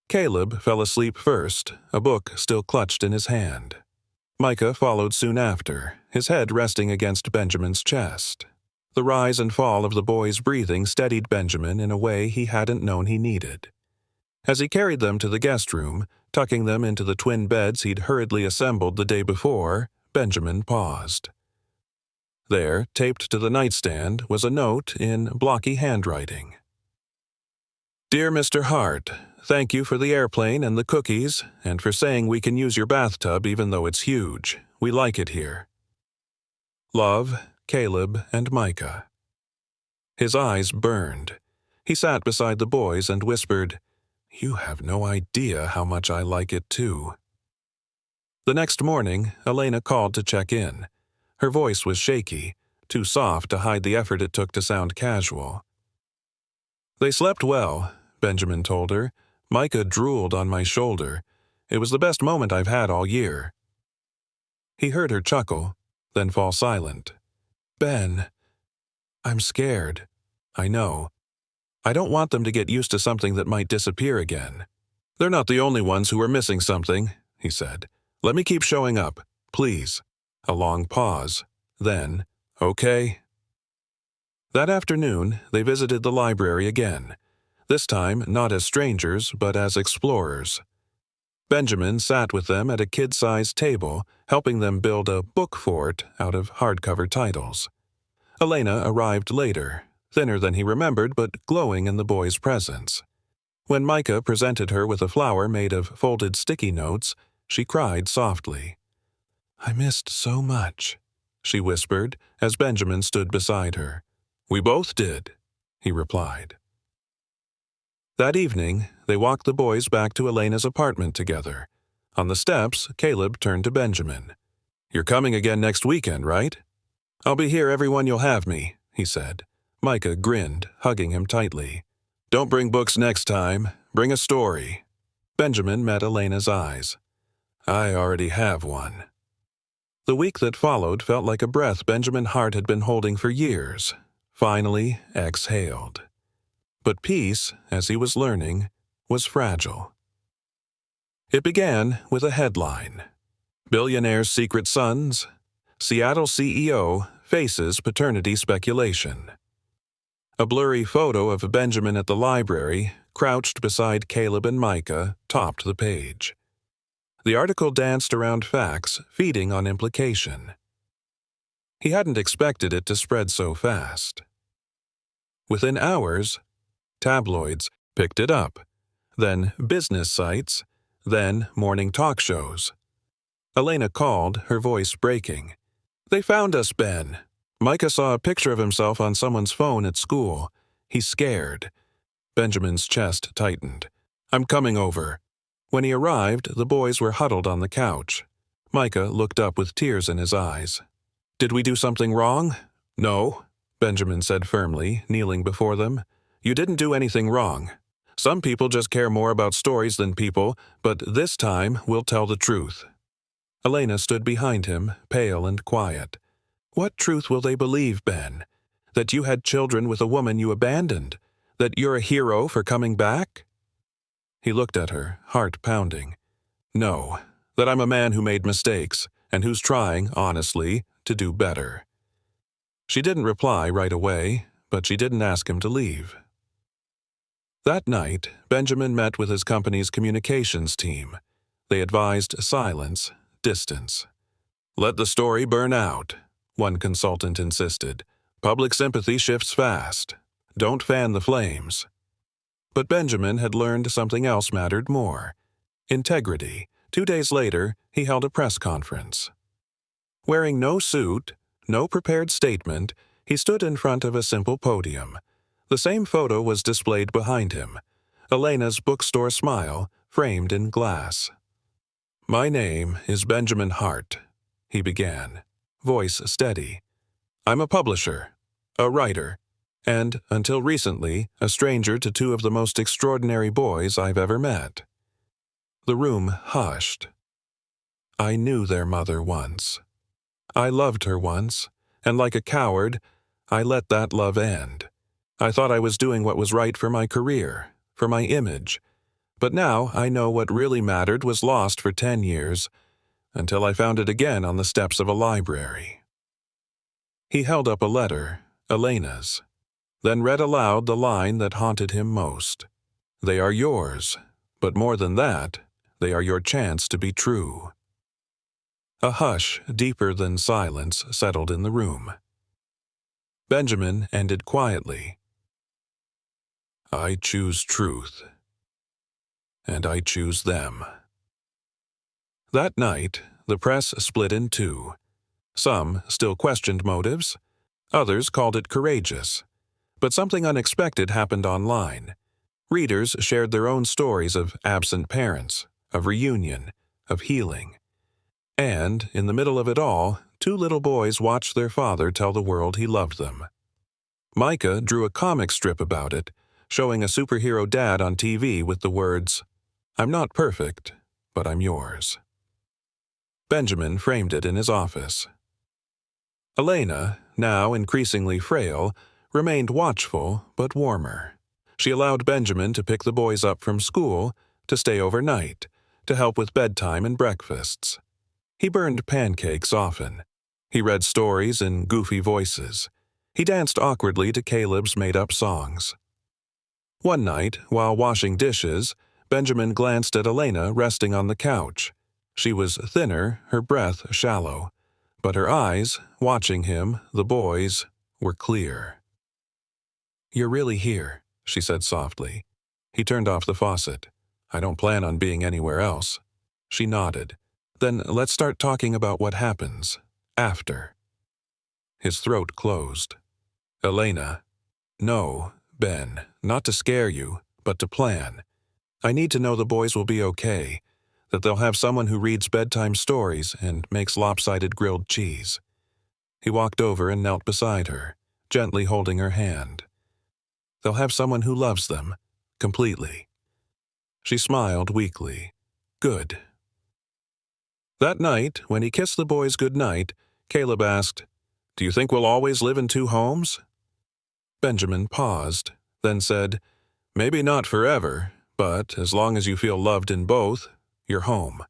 Caleb fell asleep first, a book still clutched in his hand. Micah followed soon after, his head resting against Benjamin's chest. The rise and fall of the boy's breathing steadied Benjamin in a way he hadn't known he needed. As he carried them to the guest room, tucking them into the twin beds he'd hurriedly assembled the day before, Benjamin paused. There, taped to the nightstand, was a note in blocky handwriting. Dear Mr. Hart, thank you for the airplane and the cookies, and for saying we can use your bathtub even though it's huge. We like it here. Love, Caleb and Micah. His eyes burned. He sat beside the boys and whispered, You have no idea how much I like it too. The next morning, Elena called to check in. Her voice was shaky, too soft to hide the effort it took to sound casual. They slept well, Benjamin told her. Micah drooled on my shoulder. It was the best moment I've had all year. He heard her chuckle, then fall silent. Ben, I'm scared. I know. I don't want them to get used to something that might disappear again. They're not the only ones who are missing something, he said. Let me keep showing up, please. A long pause. Then, okay. That afternoon, they visited the library again. This time not as strangers, but as explorers. Benjamin sat with them at a kid-sized table, helping them build a book fort out of hardcover titles. Elena arrived later, thinner than he remembered but glowing in the boys' presence. When Micah presented her with a flower made of folded sticky notes, she cried softly. I missed so much, she whispered as Benjamin stood beside her. We both did, he replied. That evening, they walked the boys back to Elena's apartment together. On the steps, Caleb turned to Benjamin. You're coming again next weekend, right? I'll be here every one you'll have me, he said. Micah grinned, hugging him tightly. Don't bring books next time. Bring a story. Benjamin met Elena's eyes. I already have one. The week that followed felt like a breath Benjamin Hart had been holding for years. Finally exhaled. But peace, as he was learning, was fragile. It began with a headline. Billionaire's secret sons. Seattle CEO faces paternity speculation. A blurry photo of Benjamin at the library, crouched beside Caleb and Micah, topped the page. The article danced around facts, feeding on implication. He hadn't expected it to spread so fast. Within hours, tabloids picked it up, then business sites, then morning talk shows. Elena called, her voice breaking. They found us, Ben. Micah saw a picture of himself on someone's phone at school. He's scared. Benjamin's chest tightened. I'm coming over. When he arrived, the boys were huddled on the couch. Micah looked up with tears in his eyes. Did we do something wrong? No, Benjamin said firmly, kneeling before them. You didn't do anything wrong. Some people just care more about stories than people, but this time we'll tell the truth. Elena stood behind him, pale and quiet. What truth will they believe, Ben? That you had children with a woman you abandoned? That you're a hero for coming back? He looked at her, heart pounding. No, that I'm a man who made mistakes, and who's trying, honestly, to do better. She didn't reply right away, but she didn't ask him to leave. That night, Benjamin met with his company's communications team. They advised silence, distance. Let the story burn out, one consultant insisted. Public sympathy shifts fast. Don't fan the flames. But Benjamin had learned something else mattered more. Integrity. 2 days later, he held a press conference. Wearing no suit, no prepared statement, he stood in front of a simple podium. The same photo was displayed behind him. Elena's bookstore smile, framed in glass. My name is Benjamin Hart, he began, voice steady. I'm a publisher, a writer, and, until recently, a stranger to 2 of the most extraordinary boys I've ever met. The room hushed. I knew their mother once. I loved her once, and like a coward, I let that love end. I thought I was doing what was right for my career, for my image. But now I know what really mattered was lost for 10 years, until I found it again on the steps of a library. He held up a letter, Elena's, then read aloud the line that haunted him most. They are yours, But more than that, they are your chance to be true. A hush deeper than silence settled in the room. Benjamin ended quietly. I choose truth. And I choose them. That night, the press split in two. Some still questioned motives. Others called it courageous. But something unexpected happened online. Readers shared their own stories of absent parents, of reunion, of healing. And, in the middle of it all, two little boys watched their father tell the world he loved them. Micah drew a comic strip about it, showing a superhero dad on TV with the words, "I'm not perfect, but I'm yours." Benjamin framed it in his office. Elena, now increasingly frail, remained watchful but warmer. She allowed Benjamin to pick the boys up from school, to stay overnight, to help with bedtime and breakfasts. He burned pancakes often. He read stories in goofy voices. He danced awkwardly to Caleb's made-up songs. One night, while washing dishes, Benjamin glanced at Elena resting on the couch. She was thinner, her breath shallow, but her eyes, watching him, the boys, were clear. "You're really here," she said softly. He turned off the faucet. "I don't plan on being anywhere else." She nodded. "Then let's start talking about what happens after." His throat closed. "Elena." "No, Ben, not to scare you, but to plan. I need to know the boys will be okay, that they'll have someone who reads bedtime stories and makes lopsided grilled cheese." He walked over and knelt beside her, gently holding her hand. "They'll have someone who loves them, completely." She smiled weakly. "Good." That night, when he kissed the boys goodnight, Caleb asked, "Do you think we'll always live in two homes?" Benjamin paused, then said, "Maybe not forever, but as long as you feel loved in both, you're home."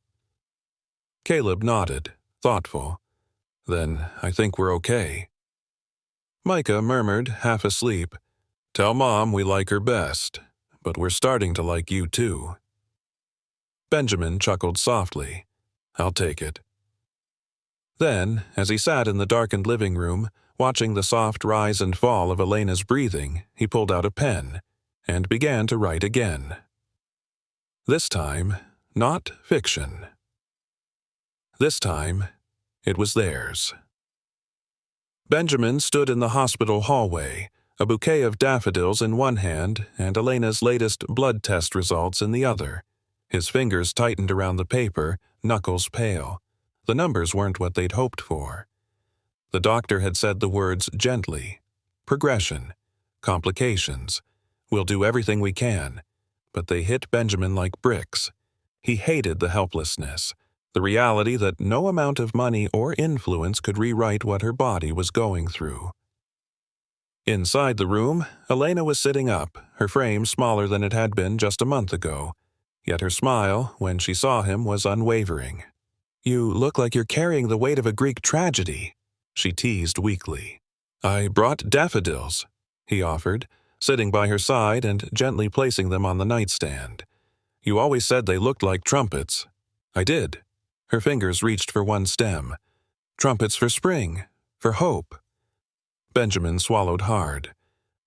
Caleb nodded, thoughtful. "Then I think we're okay." Micah murmured, half asleep, "Tell Mom we like her best, but we're starting to like you too." Benjamin chuckled softly. "I'll take it." Then, as he sat in the darkened living room, watching the soft rise and fall of Elena's breathing, he pulled out a pen and began to write again. This time, not fiction. This time, it was theirs. Benjamin stood in the hospital hallway, a bouquet of daffodils in one hand and Elena's latest blood test results in the other. His fingers tightened around the paper, knuckles pale. The numbers weren't what they'd hoped for. The doctor had said the words gently. Progression. Complications. We'll do everything we can. But they hit Benjamin like bricks. He hated the helplessness, the reality that no amount of money or influence could rewrite what her body was going through. Inside the room, Elena was sitting up, her frame smaller than it had been just a month ago. Yet her smile, when she saw him, was unwavering. "You look like you're carrying the weight of a Greek tragedy," she teased weakly. "I brought daffodils," he offered, sitting by her side and gently placing them on the nightstand. "You always said they looked like trumpets." "I did." Her fingers reached for one stem. "Trumpets for spring, for hope." Benjamin swallowed hard.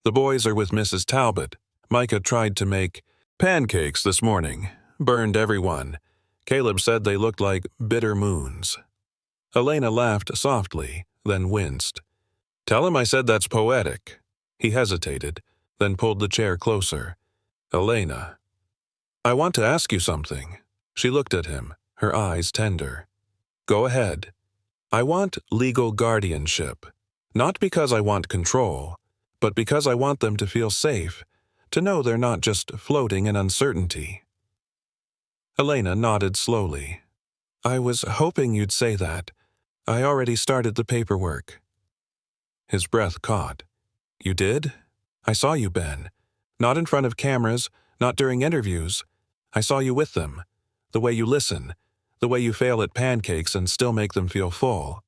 "The boys are with Mrs. Talbot. Micah tried to make pancakes this morning. Burned everyone. Caleb said they looked like bitter moons." Elena laughed softly, then winced. "Tell him I said that's poetic." He hesitated, then pulled the chair closer. "Elena, I want to ask you something." She looked at him, her eyes tender. "Go ahead." "I want legal guardianship. Not because I want control, but because I want them to feel safe, to know they're not just floating in uncertainty." Elena nodded slowly. "I was hoping you'd say that. I already started the paperwork." His breath caught. "You did? I saw you, Ben. Not in front of cameras, not during interviews. I saw you with them. The way you listen, the way you fail at pancakes and still make them feel full."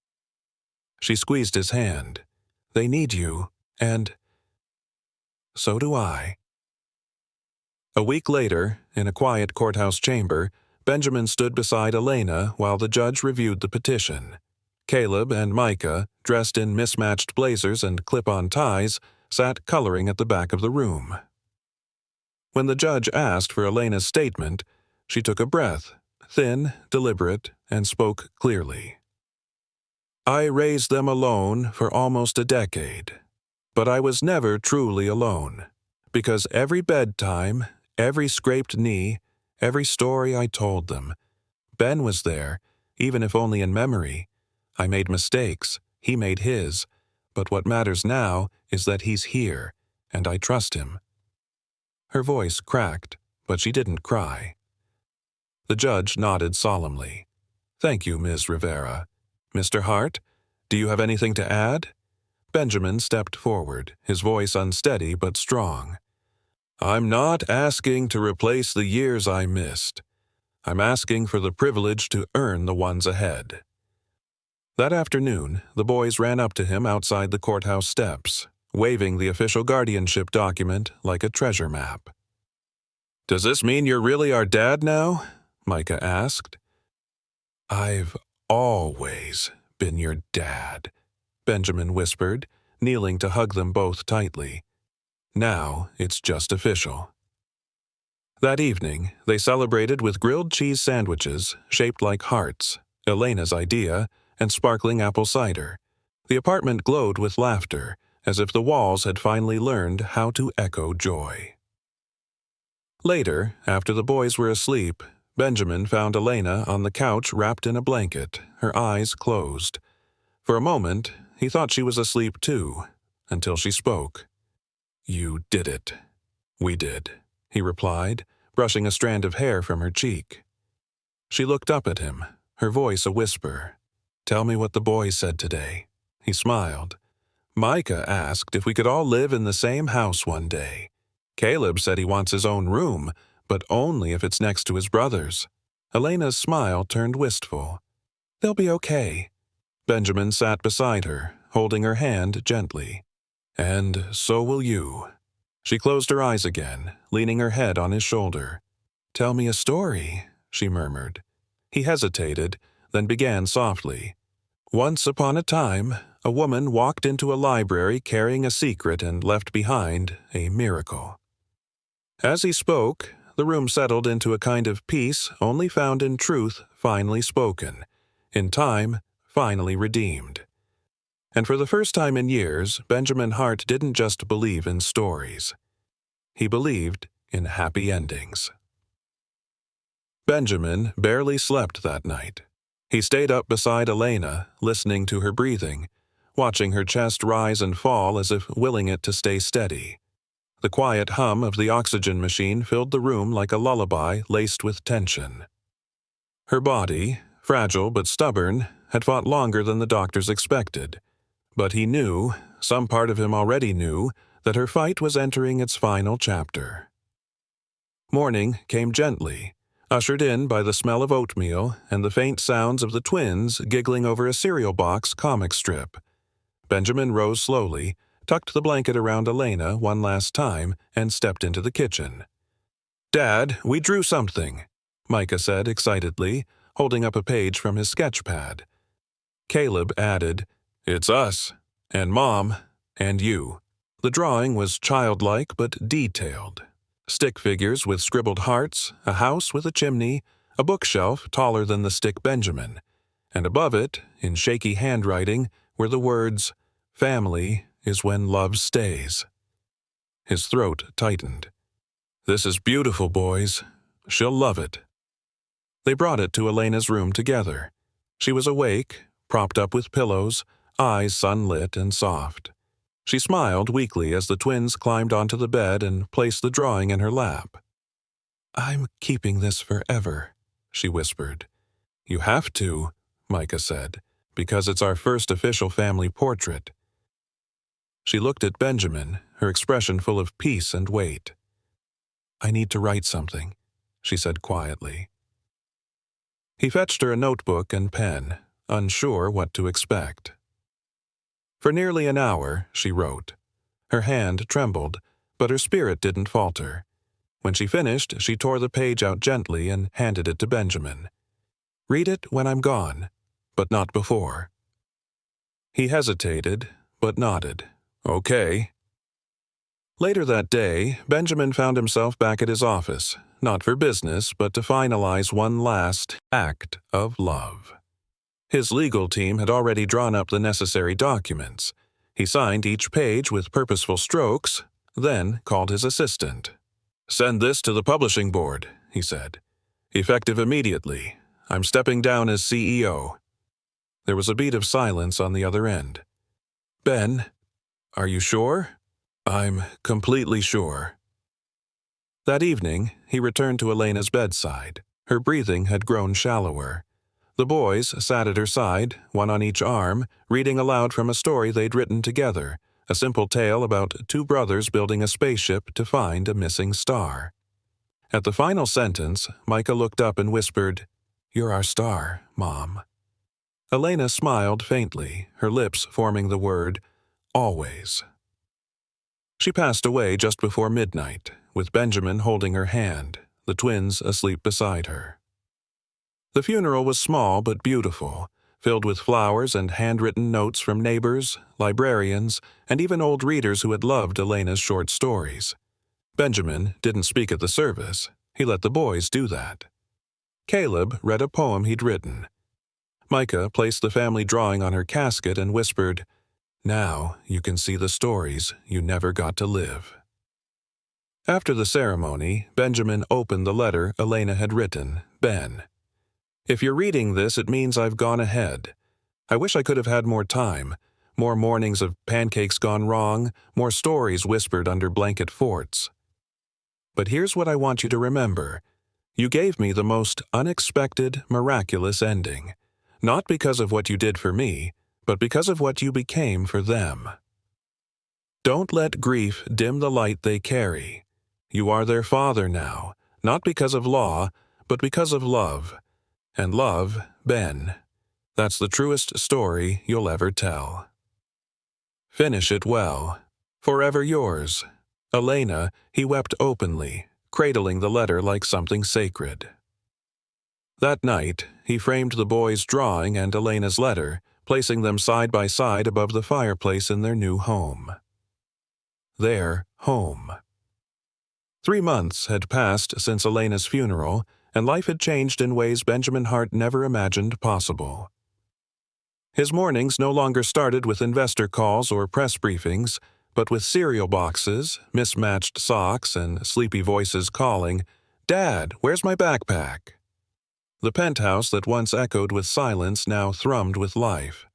She squeezed his hand. "They need you, and so do I." A week later, in a quiet courthouse chamber, Benjamin stood beside Elena while the judge reviewed the petition. Caleb and Micah, dressed in mismatched blazers and clip-on ties, sat coloring at the back of the room. When the judge asked for Elena's statement, she took a breath, thin, deliberate, and spoke clearly. I raised them alone for almost a decade, but I was never truly alone, because every bedtime, every scraped knee, every story I told them, Ben was there, even if only in memory. I made mistakes, he made his, but what matters now is that he's here, and I trust him. Her voice cracked, but she didn't cry. The judge nodded solemnly. Thank you, Ms. Rivera. Mr. Hart, do you have anything to add? Benjamin stepped forward, his voice unsteady but strong. I'm not asking to replace the years I missed. I'm asking for the privilege to earn the ones ahead. That afternoon, the boys ran up to him outside the courthouse steps, waving the official guardianship document like a treasure map. Does this mean you're really our dad now? Micah asked. I've always been your dad, Benjamin whispered, kneeling to hug them both tightly. Now it's just official. That evening, they celebrated with grilled cheese sandwiches shaped like hearts, Elena's idea, and sparkling apple cider. The apartment glowed with laughter, as if the walls had finally learned how to echo joy. Later, after the boys were asleep, Benjamin found Elena on the couch wrapped in a blanket, her eyes closed. For a moment, he thought she was asleep too, until she spoke. You did it. We did, he replied, brushing a strand of hair from her cheek. She looked up at him, her voice a whisper. Tell me what the boys said today. He smiled. Micah asked if we could all live in the same house one day. Caleb said he wants his own room, but only if it's next to his brother's. Elena's smile turned wistful. They'll be okay. Benjamin sat beside her, holding her hand gently. And so will you. She closed her eyes again, leaning her head on his shoulder. Tell me a story, she murmured. He hesitated, then began softly. Once upon a time, a woman walked into a library carrying a secret and left behind a miracle. As he spoke, the room settled into a kind of peace only found in truth finally spoken, in time finally redeemed. And for the first time in years, Benjamin Hart didn't just believe in stories. He believed in happy endings. Benjamin barely slept that night. He stayed up beside Elena, listening to her breathing, watching her chest rise and fall as if willing it to stay steady. The quiet hum of the oxygen machine filled the room like a lullaby laced with tension. Her body, fragile but stubborn, had fought longer than the doctors expected. But he knew, some part of him already knew, that her fight was entering its final chapter. Morning came gently, ushered in by the smell of oatmeal and the faint sounds of the twins giggling over a cereal box comic strip. Benjamin rose slowly, tucked the blanket around Elena one last time, and stepped into the kitchen. Dad, we drew something, Micah said excitedly, holding up a page from his sketch pad. Caleb added, It's us, and Mom, and you. The drawing was childlike but detailed. Stick figures with scribbled hearts, a house with a chimney, a bookshelf taller than the stick Benjamin, and above it, in shaky handwriting, were the words, Family is when love stays. His throat tightened. This is beautiful, boys. She'll love it. They brought it to Elena's room together. She was awake, propped up with pillows, eyes sunlit and soft. She smiled weakly as the twins climbed onto the bed and placed the drawing in her lap. I'm keeping this forever, she whispered. You have to, Micah said, because it's our first official family portrait. She looked at Benjamin, her expression full of peace and weight. I need to write something, she said quietly. He fetched her a notebook and pen, unsure what to expect. For nearly an hour, she wrote. Her hand trembled, but her spirit didn't falter. When she finished, she tore the page out gently and handed it to Benjamin. "Read it when I'm gone, but not before." He hesitated, but nodded. "Okay." Later that day, Benjamin found himself back at his office, not for business, but to finalize one last act of love. His legal team had already drawn up the necessary documents. He signed each page with purposeful strokes, then called his assistant. "Send this to the publishing board," he said. "Effective immediately. I'm stepping down as CEO." There was a beat of silence on the other end. "Ben, are you sure?" "I'm completely sure." That evening, he returned to Elena's bedside. Her breathing had grown shallower. The boys sat at her side, one on each arm, reading aloud from a story they'd written together, a simple tale about two brothers building a spaceship to find a missing star. At the final sentence, Micah looked up and whispered, "You're our star, Mom." Elena smiled faintly, her lips forming the word, "always." She passed away just before midnight, with Benjamin holding her hand, the twins asleep beside her. The funeral was small but beautiful, filled with flowers and handwritten notes from neighbors, librarians, and even old readers who had loved Elena's short stories. Benjamin didn't speak at the service. He let the boys do that. Caleb read a poem he'd written. Micah placed the family drawing on her casket and whispered, "Now you can see the stories you never got to live." After the ceremony, Benjamin opened the letter Elena had written, "Ben. If you're reading this, it means I've gone ahead. I wish I could have had more time, more mornings of pancakes gone wrong, more stories whispered under blanket forts. But here's what I want you to remember. You gave me the most unexpected, miraculous ending, not because of what you did for me, but because of what you became for them. Don't let grief dim the light they carry. You are their father now, not because of law, but because of love. And love, Ben. That's the truest story you'll ever tell. Finish it well. Forever yours. Elena." He wept openly, cradling the letter like something sacred. That night, he framed the boys' drawing and Elena's letter, placing them side by side above the fireplace in their new home. Their home. 3 months had passed since Elena's funeral, and life had changed in ways Benjamin Hart never imagined possible. His mornings no longer started with investor calls or press briefings, but with cereal boxes, mismatched socks, and sleepy voices calling, "Dad, where's my backpack?" The penthouse that once echoed with silence now thrummed with life.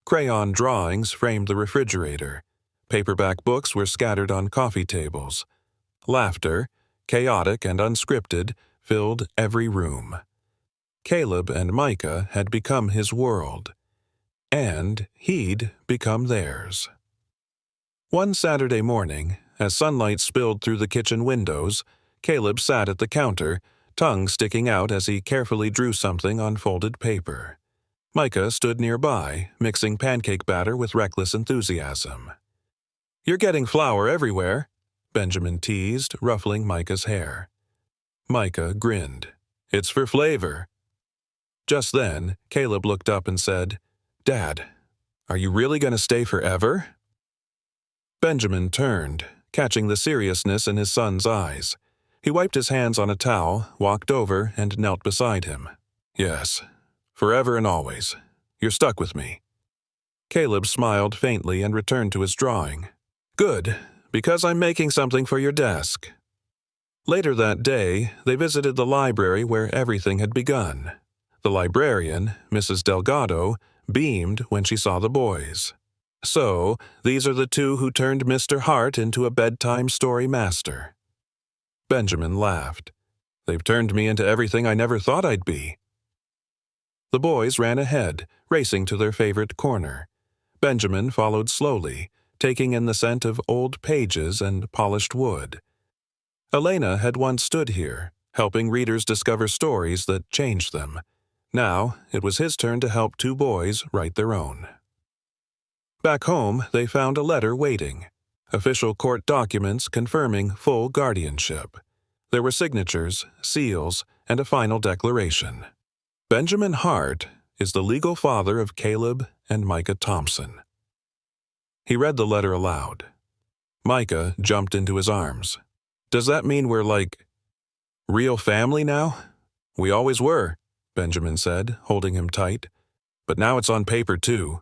Crayon drawings framed the refrigerator. Paperback books were scattered on coffee tables. Laughter, chaotic and unscripted, filled every room. Caleb and Micah had become his world, and he'd become theirs. One Saturday morning, as sunlight spilled through the kitchen windows, Caleb sat at the counter, tongue sticking out as he carefully drew something on folded paper. Micah stood nearby, mixing pancake batter with reckless enthusiasm. "You're getting flour everywhere," Benjamin teased, ruffling Micah's hair. Micah grinned. "It's for flavor." Just then, Caleb looked up and said, "Dad, are you really going to stay forever?" Benjamin turned, catching the seriousness in his son's eyes. He wiped his hands on a towel, walked over, and knelt beside him. "Yes, forever and always. You're stuck with me." Caleb smiled faintly and returned to his drawing. "Good, because I'm making something for your desk." Later that day, they visited the library where everything had begun. The librarian, Mrs. Delgado, beamed when she saw the boys. "So, these are the two who turned Mr. Hart into a bedtime story master." Benjamin laughed. "They've turned me into everything I never thought I'd be." The boys ran ahead, racing to their favorite corner. Benjamin followed slowly, taking in the scent of old pages and polished wood. Elena had once stood here, helping readers discover stories that changed them. Now, it was his turn to help two boys write their own. Back home, they found a letter waiting. Official court documents confirming full guardianship. There were signatures, seals, and a final declaration. Benjamin Hart is the legal father of Caleb and Micah Thompson. He read the letter aloud. Micah jumped into his arms. Does that mean we're like real family now? We always were, Benjamin said, holding him tight. But now it's on paper too.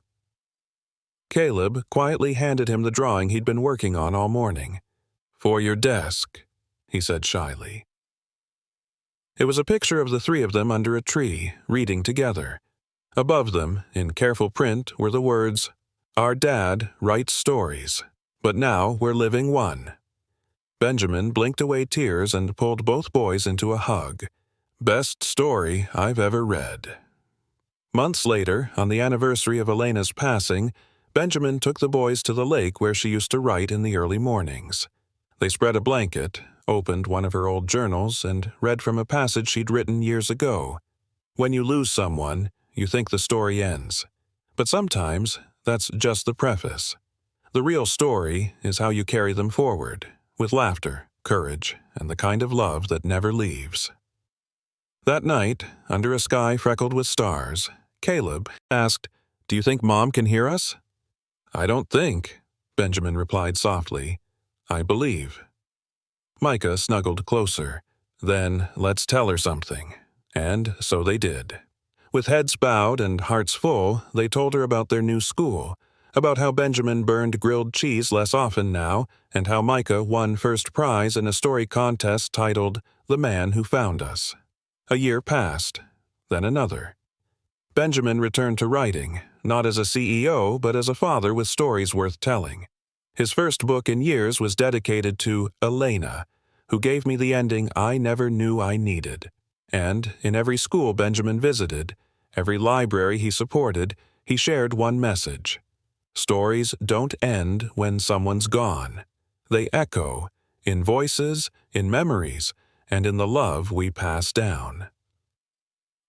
Caleb quietly handed him the drawing he'd been working on all morning. For your desk, he said shyly. It was a picture of the three of them under a tree, reading together. Above them, in careful print, were the words, "Our dad writes stories, but now we're living one." Benjamin blinked away tears and pulled both boys into a hug. Best story I've ever read. Months later, on the anniversary of Elena's passing, Benjamin took the boys to the lake where she used to write in the early mornings. They spread a blanket, opened one of her old journals, and read from a passage she'd written years ago. When you lose someone, you think the story ends. But sometimes, that's just the preface. The real story is how you carry them forward, with laughter, courage, and the kind of love that never leaves. That night, under a sky freckled with stars, Caleb asked, "Do you think Mom can hear us?" "I don't think," Benjamin replied softly. "I believe." Micah snuggled closer. "Then let's tell her something." And so they did. With heads bowed and hearts full, they told her about their new school, about how Benjamin burned grilled cheese less often now, and how Micah won first prize in a story contest titled "The Man Who Found Us." A year passed, then another. Benjamin returned to writing, not as a CEO, but as a father with stories worth telling. His first book in years was dedicated to Elena, who gave me the ending I never knew I needed. And in every school Benjamin visited, every library he supported, he shared one message. Stories don't end when someone's gone. They echo, in voices, in memories, and in the love we pass down.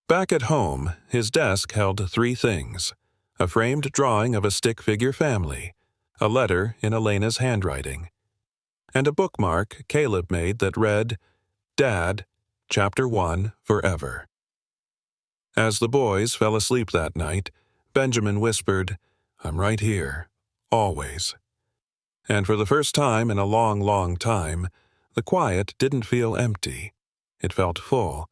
Back at home, his desk held three things: a framed drawing of a stick figure family, a letter in Elena's handwriting, and a bookmark Caleb made that read, "Dad, Chapter 1 Forever." As the boys fell asleep that night, Benjamin whispered, "I'm right here, always." And for the first time in a long, long time, the quiet didn't feel empty. It felt full.